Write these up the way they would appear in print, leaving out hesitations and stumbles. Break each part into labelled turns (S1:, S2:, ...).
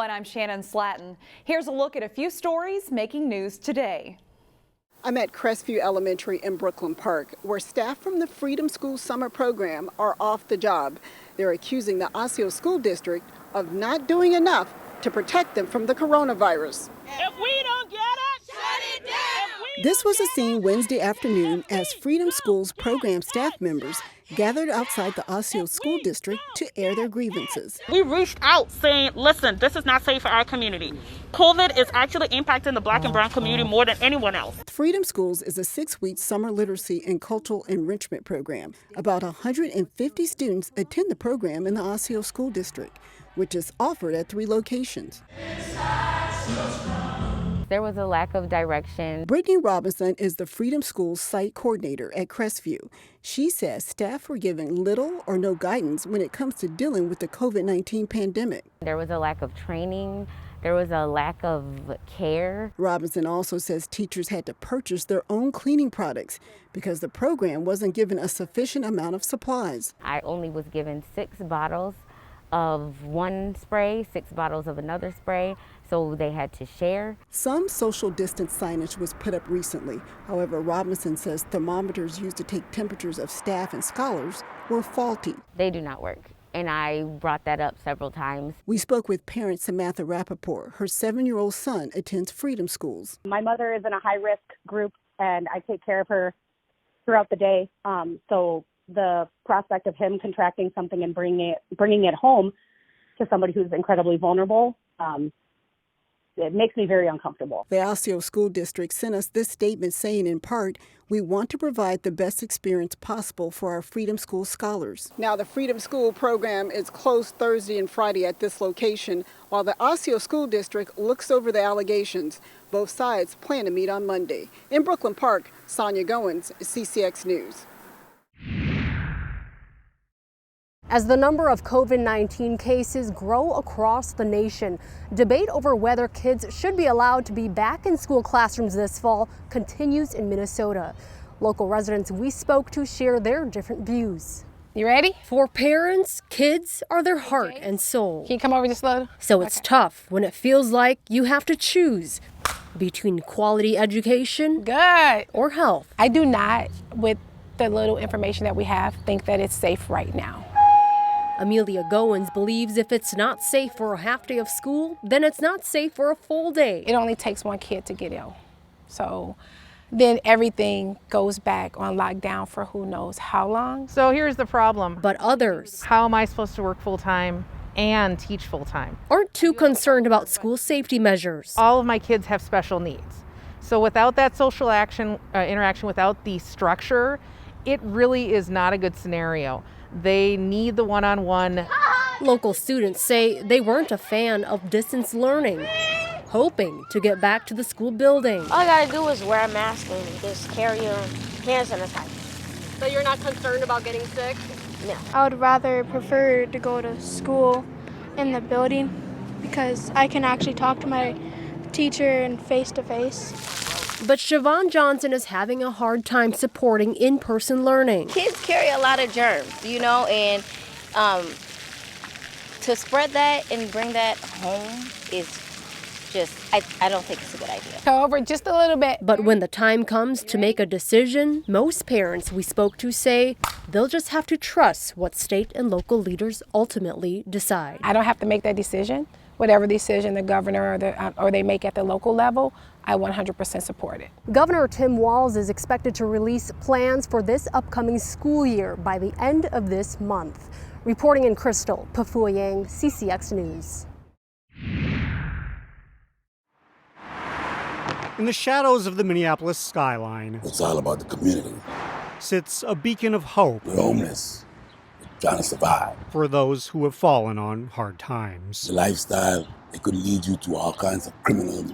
S1: 1, I'm Shannon Slatton. Here's a look at a few stories making news today.
S2: I'm at Crestview Elementary in Brooklyn Park, where staff from the Freedom School summer program are off the job. They're accusing the Osseo School District of not doing enough to protect them from the coronavirus.
S3: If we don't get it, shut it down.
S2: This was a scene Wednesday afternoon as Freedom School's program staff members gathered outside the Osseo School District to air their grievances.
S3: We reached out saying, listen, this is not safe for our community. COVID is actually impacting the Black and brown community more than anyone else.
S2: Freedom Schools is a 6-week summer literacy and cultural enrichment program. About 150 students attend the program in the Osseo School District, which is offered at 3 locations.
S4: There was a lack of direction.
S2: Brittany Robinson is the Freedom Schools site coordinator at Crestview. She says staff were given little or no guidance when it comes to dealing with the COVID-19 pandemic.
S4: There was a lack of training. There was a lack of care.
S2: Robinson also says teachers had to purchase their own cleaning products because the program wasn't given a sufficient amount of supplies.
S4: I only was given 6 bottles of one spray, 6 bottles of another spray, so they had to share.
S2: Some social distance signage was put up recently. However, Robinson says thermometers used to take temperatures of staff and scholars were faulty.
S4: They do not work, and I brought that up several times.
S2: We spoke with parent Samantha Rappaport. Her 7-year-old son attends Freedom Schools.
S5: My mother is in a high-risk group, and I take care of her throughout the day. So the prospect of him contracting something and bringing it home to somebody who's incredibly vulnerable, it makes me very uncomfortable.
S2: The Osseo School District sent us this statement saying, in part, we want to provide the best experience possible for our Freedom School scholars. Now, the Freedom School program is closed Thursday and Friday at this location, while the Osseo School District looks over the allegations. Both sides plan to meet on Monday. In Brooklyn Park, SONYA GOINS, CCX News.
S6: As the number of COVID-19 cases grow across the nation, debate over whether kids should be allowed to be back in school classrooms this fall continues in Minnesota. Local residents we spoke to share their different views.
S7: You ready?
S6: For parents, kids are their heart and soul.
S7: Can you come over just a little?
S6: So it's tough when it feels like you have to choose between quality education or health.
S7: I do not, with the little information that we have, think that it's safe right now.
S6: Amelia Goins believes if it's not safe for a half day of school, then it's not safe for a full day.
S7: It only takes one kid to get ill. So then everything goes back on lockdown for who knows how long.
S8: So here's the problem.
S6: But others,
S8: how am I supposed to work full-time and teach full-time?
S6: Aren't too concerned about school safety measures.
S8: All of my kids have special needs. So without that social interaction, without the structure, it really is not a good scenario. They need the one-on-one.
S6: Local students say they weren't a fan of distance learning, hoping to get back to the school building.
S9: All I gotta do is wear a mask and just carry your hand sanitizer.
S6: So you're not concerned about getting sick?
S9: No.
S10: I would rather prefer to go to school in the building because I can actually talk to my teacher and face to face.
S6: But SHAVON Johnson is having a hard time supporting in-person learning.
S9: Kids carry a lot of germs, and to spread that and bring that home is just, I don't think it's a good idea.
S7: Go over just a little bit.
S6: But when the time comes to make a decision, most parents we spoke to say they'll just have to trust what state and local leaders ultimately decide.
S7: I don't have to make that decision. Whatever decision the governor or they make at the local level, I 100% support it.
S6: Governor Tim Walz is expected to release plans for this upcoming school year by the end of this month. Reporting in Crystal, Pafua Yang, CCX News.
S11: In the shadows of the Minneapolis skyline,
S12: it's all about the community.
S11: Sits a beacon of hope.
S12: We're homeless. We're trying to survive.
S11: For those who have fallen on hard times.
S12: The lifestyle, it could lead you to all kinds of criminal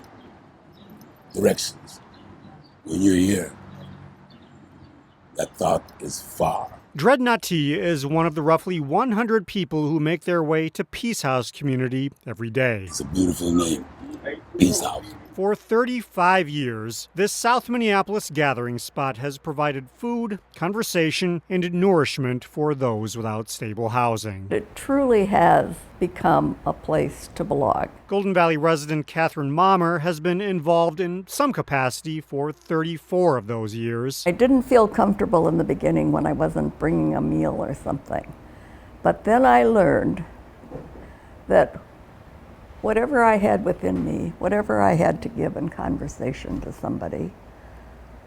S12: directions. When you're here, that thought is far.
S11: Dreadnought T is one of the roughly 100 people who make their way to Peace House community every day.
S12: It's a beautiful name. Peace out.
S11: For 35 years, this South Minneapolis gathering spot has provided food, conversation, and nourishment for those without stable housing.
S13: It truly has become a place to belong.
S11: Golden Valley resident Catherine MAMER has been involved in some capacity for 34 of those years.
S13: I didn't feel comfortable in the beginning when I wasn't bringing a meal or something. But then I learned that whatever I had within me, whatever I had to give in conversation to somebody,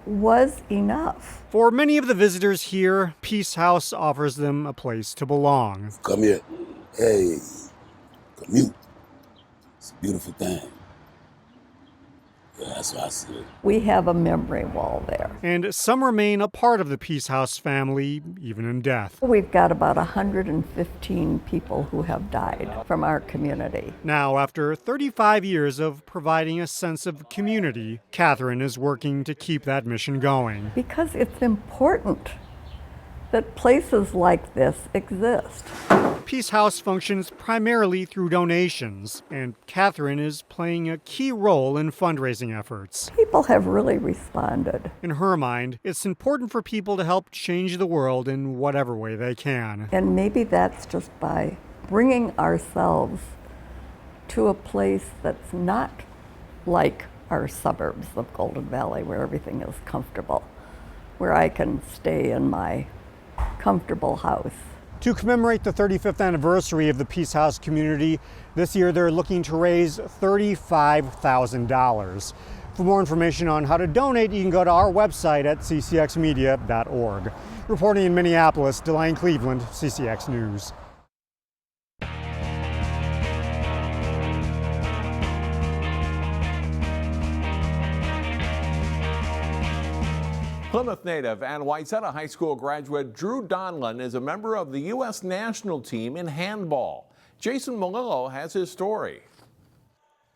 S13: was enough.
S11: For many of the visitors here, Peace House offers them a place to belong.
S12: Come here. Hey, commute. It's a beautiful thing. Yeah, that's what I see.
S13: We have a memory wall there.
S11: And some remain a part of the Peace House family, even in death.
S13: We've got about 115 people who have died from our community.
S11: Now, after 35 years of providing a sense of community, Catherine is working to keep that mission going.
S13: Because it's important that places like this exist.
S11: Peace House functions primarily through donations, and Catherine is playing a key role in fundraising efforts.
S13: People have really responded.
S11: In her mind, it's important for people to help change the world in whatever way they can.
S13: And maybe that's just by bringing ourselves to a place that's not like our suburbs of Golden Valley, where everything is comfortable, where I can stay in my comfortable house.
S11: To commemorate the 35th anniversary of the Peace House community, this year they're looking to raise $35,000. For more information on how to donate, you can go to our website at ccxmedia.org. Reporting in Minneapolis, DELANE Cleveland, CCX News.
S14: Plymouth native and WAYZATA High School graduate Drew Donlin is a member of the U.S. national team in handball. Jason Malillo has his story.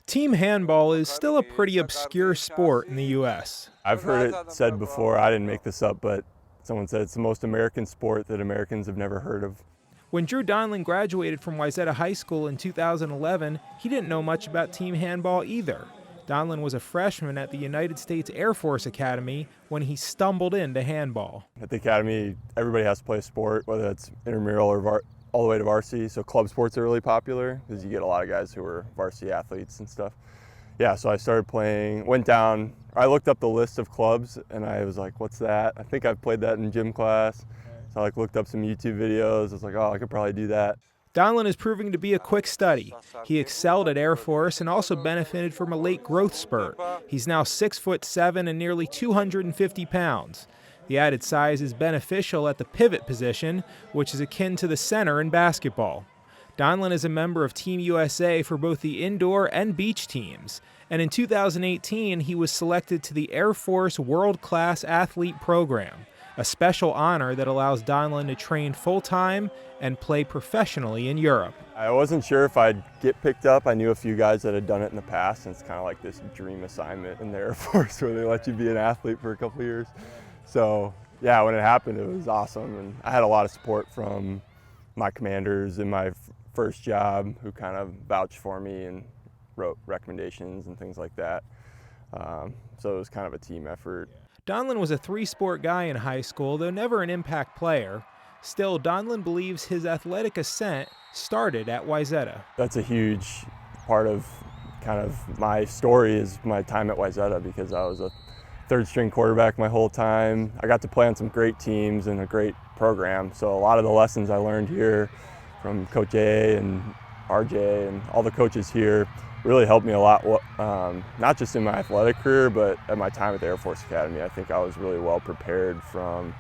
S15: Team handball is still a pretty obscure sport in the U.S.
S16: I've heard it said before, I didn't make this up, but someone said it's the most American sport that Americans have never heard of.
S15: When Drew Donlin graduated from WAYZATA High School in 2011, he didn't know much about team handball either. Donlin was a freshman at the United States Air Force Academy when he stumbled into handball.
S16: At the academy, everybody has to play a sport, whether it's intramural or all the way to varsity. So club sports are really popular because you get a lot of guys who are varsity athletes and stuff. Yeah, so I started playing, I looked up the list of clubs and I was like, what's that? I think I've played that in gym class. So I looked up some YouTube videos. I was like, oh, I could probably do that.
S15: Donlin is proving to be a quick study. He excelled at Air Force and also benefited from a late growth spurt. He's now 6'7" and nearly 250 pounds. The added size is beneficial at the pivot position, which is akin to the center in basketball. Donlin is a member of Team USA for both the indoor and beach teams. And in 2018, he was selected to the Air Force World Class Athlete Program, a special honor that allows Donlin to train full-time and play professionally in Europe.
S16: I wasn't sure if I'd get picked up. I knew a few guys that had done it in the past, and it's kind of like this dream assignment in the Air Force where they let you be an athlete for a couple of years. So yeah, when it happened, it was awesome, and I had a lot of support from my commanders in my first job who kind of vouched for me and wrote recommendations and things like that. So it was kind of a team effort.
S15: Donlin was a three-sport guy in high school, though never an impact player. Still, Donlin believes his athletic ascent started at WAYZATA.
S16: That's a huge part of kind of my story is my time at WAYZATA, because I was a third-string quarterback my whole time. I got to play on some great teams and a great program, so a lot of the lessons I learned here from Coach A and RJ and all the coaches here really helped me a lot, not just in my athletic career, but at my time at the Air Force Academy. I think I was really well prepared from,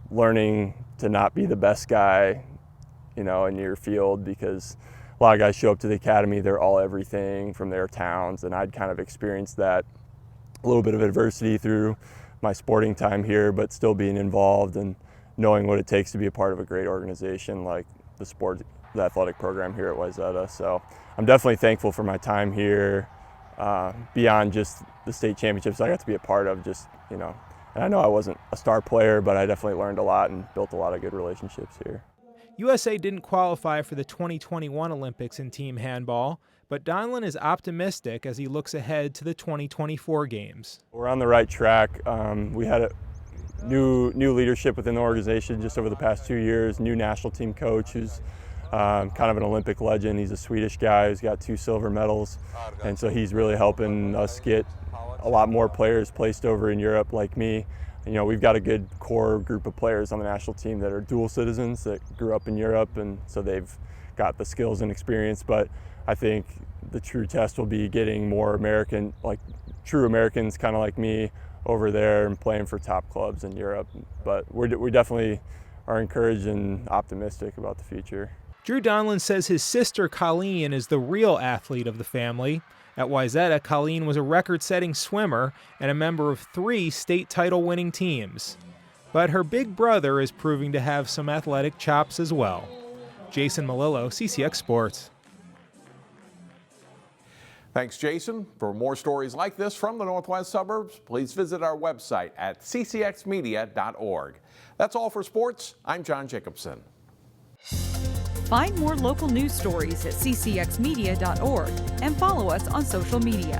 S16: learning to not be the best guy, in your field, because a lot of guys show up to the academy, they're all everything from their towns, and I'd kind of experienced that, a little bit of adversity through my sporting time here, but still being involved and knowing what it takes to be a part of a great organization like the athletic program here at WAYZATA. So I'm definitely thankful for my time here, beyond just the state championships I got to be a part of, and I know I wasn't a star player, but I definitely learned a lot and built a lot of good relationships here.
S15: USA didn't qualify for the 2021 Olympics in team handball, but Donlin is optimistic as he looks ahead to the 2024 games.
S16: We're on the right track. We had a new leadership within the organization just over the past 2 years, new national team coach who's kind of an Olympic legend. He's a Swedish guy who's got 2 silver medals, and so he's really helping us get a lot more players placed over in Europe like me. You know, we've got a good core group of players on the national team that are dual citizens that grew up in Europe, and so they've got the skills and experience. But I think the true test will be getting more American, like true Americans kind of like me, over there and playing for top clubs in Europe. But we definitely are encouraged and optimistic about the future.
S15: Drew Donlin says his sister Colleen is the real athlete of the family. At WAYZATA, Colleen was a record-setting swimmer and a member of 3 state title-winning teams. But her big brother is proving to have some athletic chops as well. Jason Malillo, CCX Sports.
S14: Thanks, Jason. For more stories like this from the Northwest Suburbs, please visit our website at ccxmedia.org. That's all for sports. I'm John Jacobson.
S1: Find more local news stories at ccxmedia.org and follow us on social media.